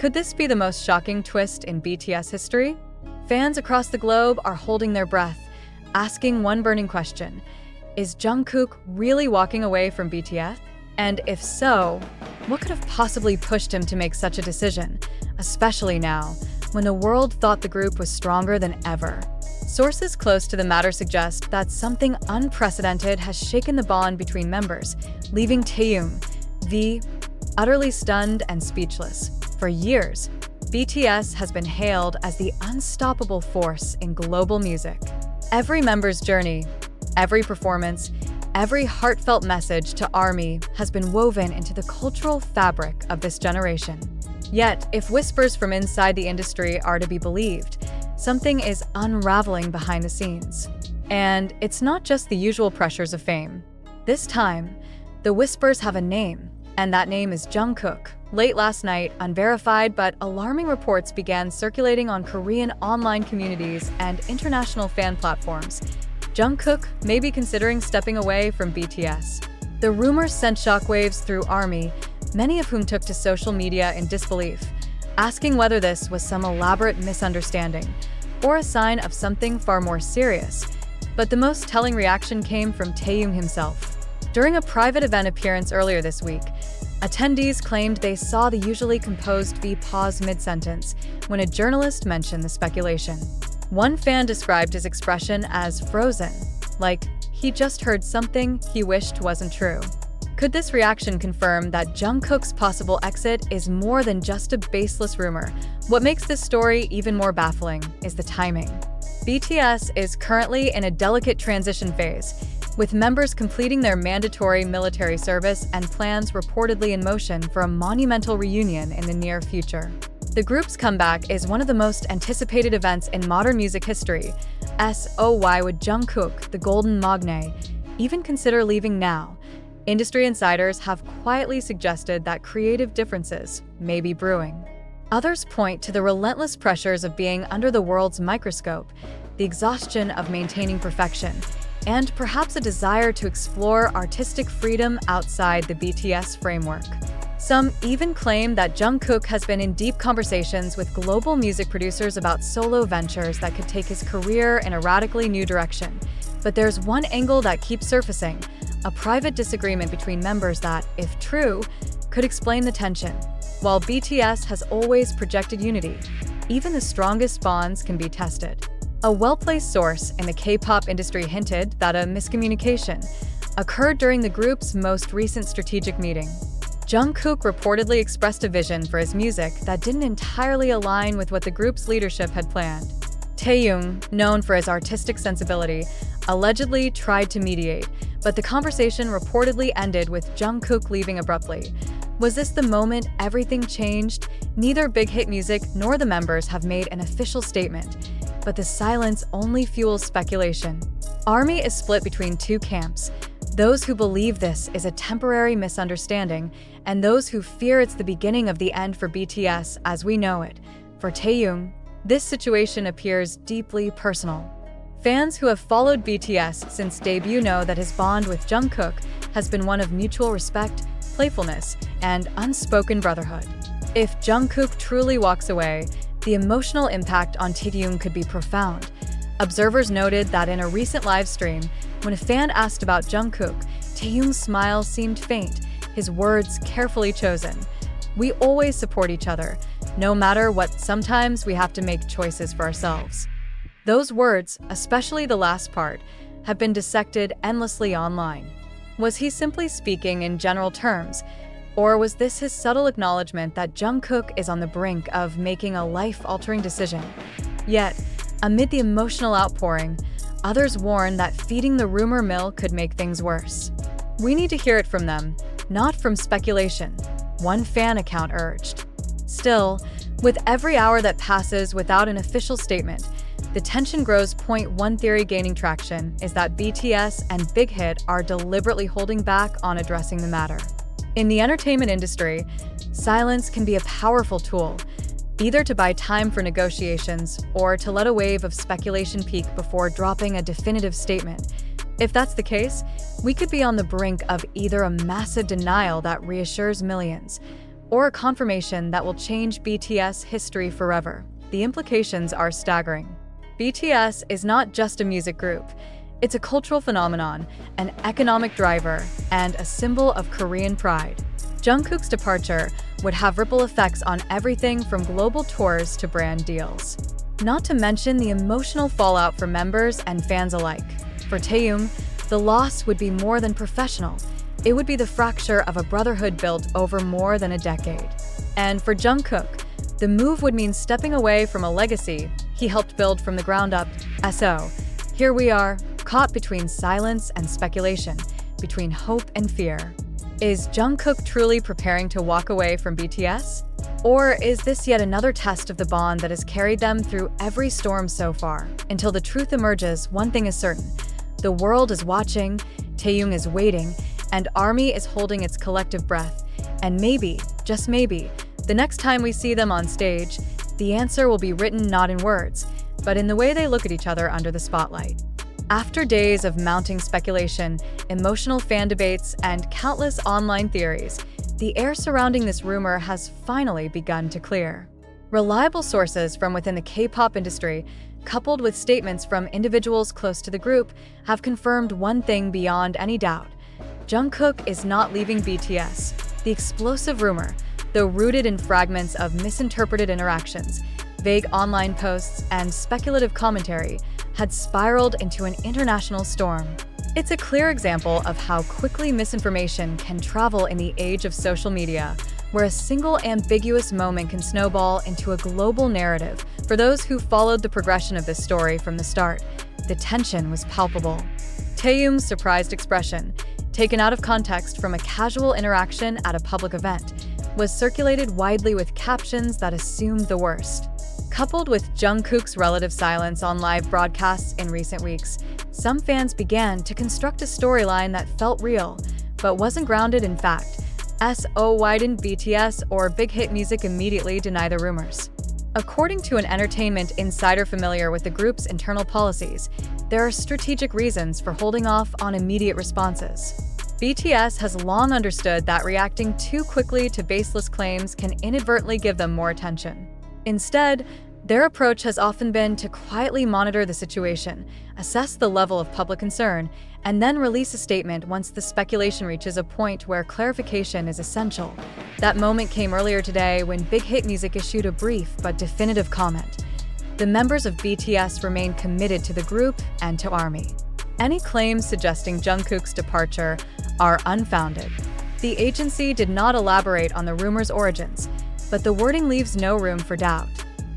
Could this be the most shocking twist in BTS history? Fans across the globe are holding their breath, asking one burning question: is Jungkook really walking away from BTS? And if so, what could have possibly pushed him to make such a decision, especially now, when the world thought the group was stronger than ever? Sources close to the matter suggest that something unprecedented has shaken the bond between members, leaving Taehyung, utterly stunned and speechless. For years, BTS has been hailed as the unstoppable force in global music. Every member's journey, every performance, every heartfelt message to ARMY has been woven into the cultural fabric of this generation. Yet, if whispers from inside the industry are to be believed, something is unraveling behind the scenes. And it's not just the usual pressures of fame. This time, the whispers have a name, and that name is Jungkook. Late last night, unverified but alarming reports began circulating on Korean online communities and international fan platforms. Jungkook may be considering stepping away from BTS. The rumors sent shockwaves through ARMY, many of whom took to social media in disbelief, asking whether this was some elaborate misunderstanding or a sign of something far more serious. But the most telling reaction came from Taehyung himself. During a private event appearance earlier this week, attendees claimed they saw the usually composed V pause mid-sentence when a journalist mentioned the speculation. One fan described his expression as frozen, like he just heard something he wished wasn't true. Could this reaction confirm that Jungkook's possible exit is more than just a baseless rumor? What makes this story even more baffling is the timing. BTS is currently in a delicate transition phase, with members completing their mandatory military service and plans reportedly in motion for a monumental reunion in the near future. The group's comeback is one of the most anticipated events in modern music history. Why would Jungkook, the golden magne, even consider leaving now? Industry insiders have quietly suggested that creative differences may be brewing. Others point to the relentless pressures of being under the world's microscope, the exhaustion of maintaining perfection, and perhaps a desire to explore artistic freedom outside the BTS framework. Some even claim that Jungkook has been in deep conversations with global music producers about solo ventures that could take his career in a radically new direction. But there's one angle that keeps surfacing: a private disagreement between members that, if true, could explain the tension. While BTS has always projected unity, even the strongest bonds can be tested. A well-placed source in the K-pop industry hinted that a miscommunication occurred during the group's most recent strategic meeting. Jungkook reportedly expressed a vision for his music that didn't entirely align with what the group's leadership had planned. Taehyung, known for his artistic sensibility, allegedly tried to mediate, but the conversation reportedly ended with Jungkook leaving abruptly. Was this the moment everything changed? Neither Big Hit Music nor the members have made an official statement, but the silence only fuels speculation. ARMY is split between two camps: those who believe this is a temporary misunderstanding, and those who fear it's the beginning of the end for BTS as we know it. For Taehyung, this situation appears deeply personal. Fans who have followed BTS since debut know that his bond with Jungkook has been one of mutual respect, playfulness, and unspoken brotherhood. If Jungkook truly walks away, the emotional impact on Taehyung could be profound. Observers noted that in a recent live stream, when a fan asked about Jungkook, Taehyung's smile seemed faint, his words carefully chosen. "We always support each other, no matter what. Sometimes we have to make choices for ourselves." Those words, especially the last part, have been dissected endlessly online. Was he simply speaking in general terms? Or was this his subtle acknowledgement that Jungkook is on the brink of making a life-altering decision? Yet, amid the emotional outpouring, others warn that feeding the rumor mill could make things worse. "We need to hear it from them, not from speculation," one fan account urged. Still, with every hour that passes without an official statement, the tension grows. One theory gaining traction is that BTS and Big Hit are deliberately holding back on addressing the matter. In the entertainment industry, silence can be a powerful tool, either to buy time for negotiations or to let a wave of speculation peak before dropping a definitive statement. If that's the case, we could be on the brink of either a massive denial that reassures millions, or a confirmation that will change BTS history forever. The implications are staggering. BTS is not just a music group. It's a cultural phenomenon, an economic driver, and a symbol of Korean pride. Jungkook's departure would have ripple effects on everything from global tours to brand deals. Not to mention the emotional fallout for members and fans alike. For Taehyung, the loss would be more than professional. It would be the fracture of a brotherhood built over more than a decade. And for Jungkook, the move would mean stepping away from a legacy he helped build from the ground up. So, here we are, caught between silence and speculation, between hope and fear. Is Jungkook truly preparing to walk away from BTS? Or is this yet another test of the bond that has carried them through every storm so far? Until the truth emerges, one thing is certain. The world is watching, Taehyung is waiting, and ARMY is holding its collective breath. And maybe, just maybe, the next time we see them on stage, the answer will be written not in words, but in the way they look at each other under the spotlight. After days of mounting speculation, emotional fan debates, and countless online theories, the air surrounding this rumor has finally begun to clear. Reliable sources from within the K-pop industry, coupled with statements from individuals close to the group, have confirmed one thing beyond any doubt. Jungkook is not leaving BTS. The explosive rumor, though rooted in fragments of misinterpreted interactions, vague online posts, and speculative commentary, had spiraled into an international storm. It's a clear example of how quickly misinformation can travel in the age of social media, where a single ambiguous moment can snowball into a global narrative. For those who followed the progression of this story from the start, the tension was palpable. Taehyung's surprised expression, taken out of context from a casual interaction at a public event, was circulated widely with captions that assumed the worst. Coupled with Jungkook's relative silence on live broadcasts in recent weeks, some fans began to construct a storyline that felt real, but wasn't grounded in fact. Why didn't BTS or Big Hit Music immediately deny the rumors? According to an entertainment insider familiar with the group's internal policies, there are strategic reasons for holding off on immediate responses. BTS has long understood that reacting too quickly to baseless claims can inadvertently give them more attention. Instead, their approach has often been to quietly monitor the situation, assess the level of public concern, and then release a statement once the speculation reaches a point where clarification is essential. That moment came earlier today when Big Hit Music issued a brief but definitive comment. The members of BTS remain committed to the group and to ARMY. Any claims suggesting Jungkook's departure are unfounded. The agency did not elaborate on the rumor's origins, but the wording leaves no room for doubt.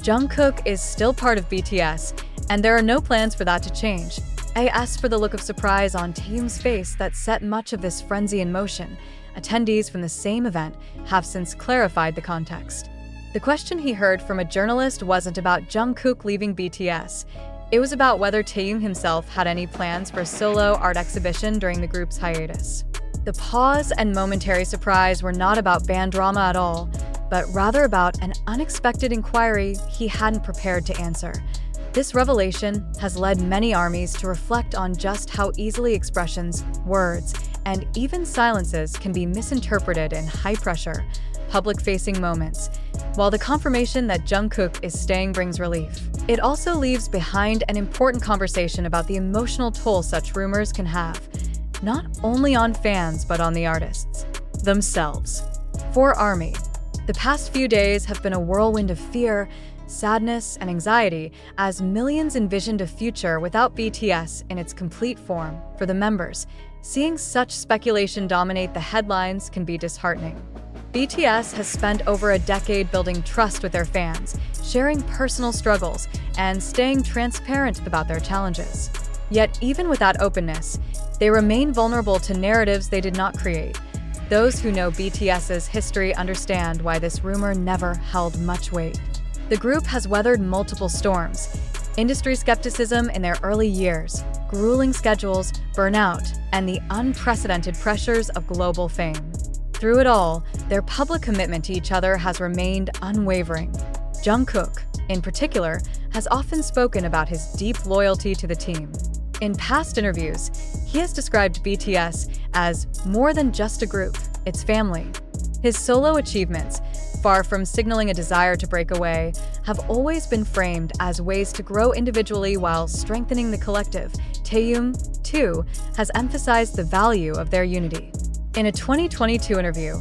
Jungkook is still part of BTS, and there are no plans for that to change. As for the look of surprise on Taehyung's face that set much of this frenzy in motion, attendees from the same event have since clarified the context. The question he heard from a journalist wasn't about Jungkook leaving BTS. It was about whether Taehyung himself had any plans for a solo art exhibition during the group's hiatus. The pause and momentary surprise were not about band drama at all, but rather about an unexpected inquiry he hadn't prepared to answer. This revelation has led many armies to reflect on just how easily expressions, words, and even silences can be misinterpreted in high-pressure, public-facing moments. While the confirmation that Jungkook is staying brings relief, it also leaves behind an important conversation about the emotional toll such rumors can have, not only on fans but on the artists themselves. For ARMY, the past few days have been a whirlwind of fear, sadness, and anxiety as millions envisioned a future without BTS in its complete form. For the members, seeing such speculation dominate the headlines can be disheartening. BTS has spent over a decade building trust with their fans, sharing personal struggles, and staying transparent about their challenges. Yet even with that openness, they remain vulnerable to narratives they did not create. Those who know BTS's history understand why this rumor never held much weight. The group has weathered multiple storms: industry skepticism in their early years, grueling schedules, burnout, and the unprecedented pressures of global fame. Through it all, their public commitment to each other has remained unwavering. Jungkook, in particular, has often spoken about his deep loyalty to the team. In past interviews, he has described BTS as more than just a group, it's family. His solo achievements, far from signaling a desire to break away, have always been framed as ways to grow individually while strengthening the collective. Taehyung, too, has emphasized the value of their unity. In a 2022 interview,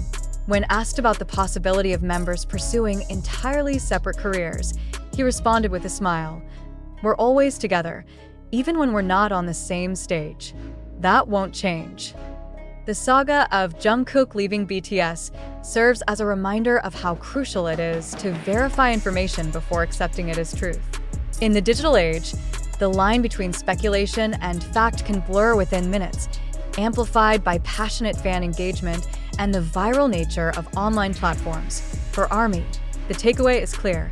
when asked about the possibility of members pursuing entirely separate careers, he responded with a smile. "We're always together, even when we're not on the same stage. That won't change." The saga of Jungkook leaving BTS serves as a reminder of how crucial it is to verify information before accepting it as truth. In the digital age, the line between speculation and fact can blur within minutes, amplified by passionate fan engagement and the viral nature of online platforms. For ARMY, the takeaway is clear.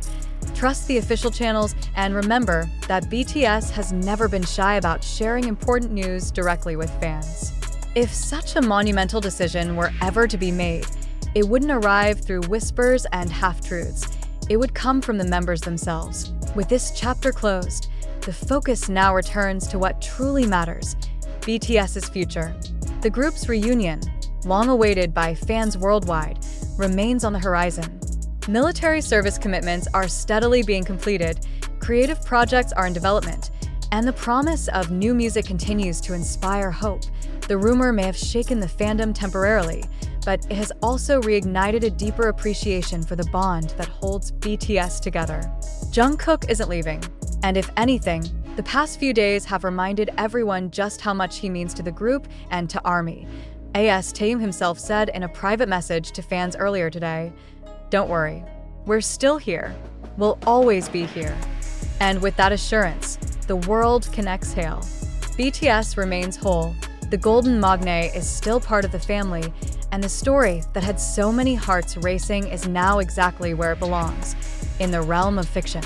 Trust the official channels and remember that BTS has never been shy about sharing important news directly with fans. If such a monumental decision were ever to be made, it wouldn't arrive through whispers and half-truths. It would come from the members themselves. With this chapter closed, the focus now returns to what truly matters: BTS's future. The group's reunion, long awaited by fans worldwide, remains on the horizon. Military service commitments are steadily being completed, creative projects are in development, and the promise of new music continues to inspire hope. The rumor may have shaken the fandom temporarily, but it has also reignited a deeper appreciation for the bond that holds BTS together. Jungkook isn't leaving, and if anything, the past few days have reminded everyone just how much he means to the group and to ARMY. As Taehyung himself said in a private message to fans earlier today, "Don't worry, we're still here. We'll always be here." And with that assurance, the world can exhale. BTS remains whole. The Golden Magne is still part of the family, and the story that had so many hearts racing is now exactly where it belongs, in the realm of fiction.